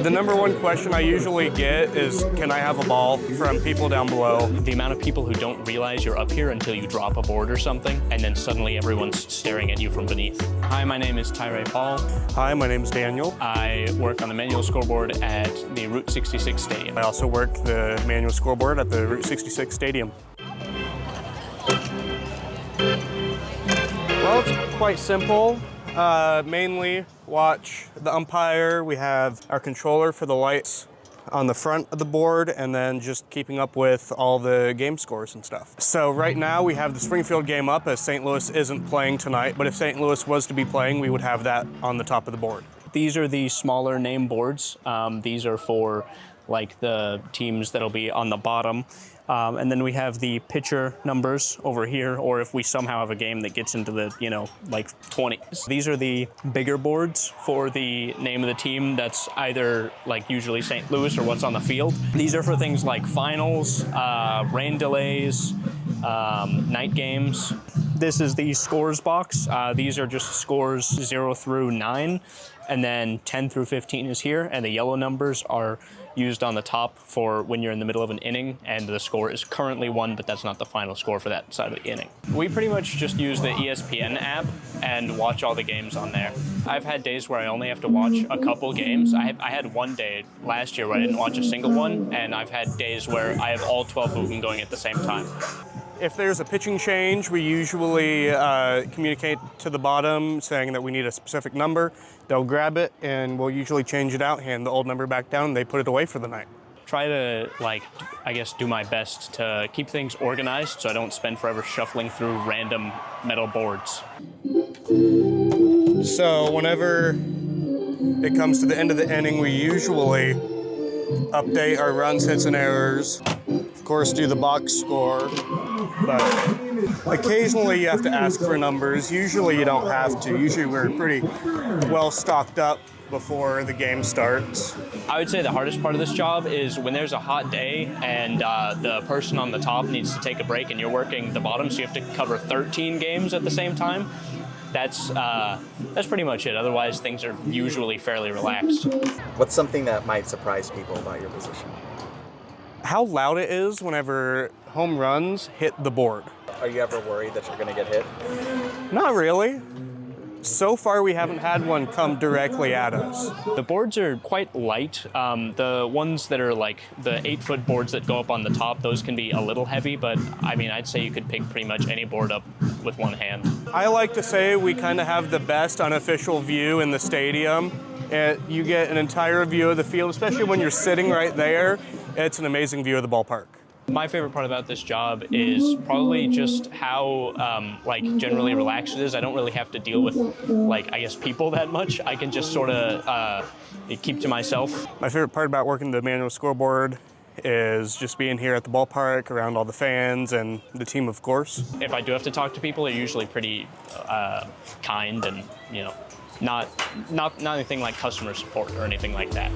The number one question I usually get is, can I have a ball, from people down below. The amount of people who don't realize you're up here until you drop a board or something, and then suddenly everyone's staring at you from beneath. Hi, my name is Tyree Paul. Hi, my name is Daniel. I work on the manual scoreboard at the Route 66 Stadium. I also work the manual scoreboard at the Route 66 Stadium. Well, it's quite simple. Mainly watch the umpire. We have our controller for the lights on the front of the board, and then just keeping up with all the game scores and stuff. So right now we have the Springfield game up, as St. Louis isn't playing tonight, but if St. Louis was to be playing, we would have that on the top of the board. These are the smaller name boards. These are for like the teams that'll be on the bottom. And then we have the pitcher numbers over here, or if we somehow have a game that gets into the, like 20s. These are the bigger boards for the name of the team that's either like usually St. Louis or what's on the field. These are for things like finals, rain delays, night games. This is the scores box. These are just scores 0 through 9, and then 10 through 15 is here, and the yellow numbers are used on the top for when you're in the middle of an inning and the score is currently 1, but that's not the final score for that side of the inning. We pretty much just use the ESPN app and watch all the games on there. I've had days where I only have to watch a couple games. I had one day last year where I didn't watch a single one, and I've had days where I have all 12 of them going at the same time. If there's a pitching change, we usually communicate to the bottom saying that we need a specific number. They'll grab it, and we'll usually change it out, hand the old number back down, and they put it away for the night. Try to, do my best to keep things organized so I don't spend forever shuffling through random metal boards. So whenever it comes to the end of the inning, we usually update our runs, hits, and errors. Of course, do the box score, but occasionally you have to ask for numbers. Usually you don't have to. Usually we're pretty well stocked up before the game starts. I would say the hardest part of this job is when there's a hot day and the person on the top needs to take a break and you're working the bottom, so you have to cover 13 games at the same time. That's pretty much it. Otherwise, things are usually fairly relaxed. What's something that might surprise people about your position? How loud it is whenever home runs hit the board. Are you ever worried that you're going to get hit? Not really. So far, we haven't had one come directly at us. The boards are quite light. The ones that are like the 8-foot boards that go up on the top, those can be a little heavy, but I'd say you could pick pretty much any board up with one hand. I like to say we kind of have the best unofficial view in the stadium. And you get an entire view of the field, especially when you're sitting right there. It's an amazing view of the ballpark. My favorite part about this job is probably just how generally relaxed it is. I don't really have to deal with people that much. I can just sort of keep to myself. My favorite part about working the manual scoreboard is just being here at the ballpark around all the fans and the team, of course. If I do have to talk to people, they're usually pretty kind and not anything like customer support or anything like that.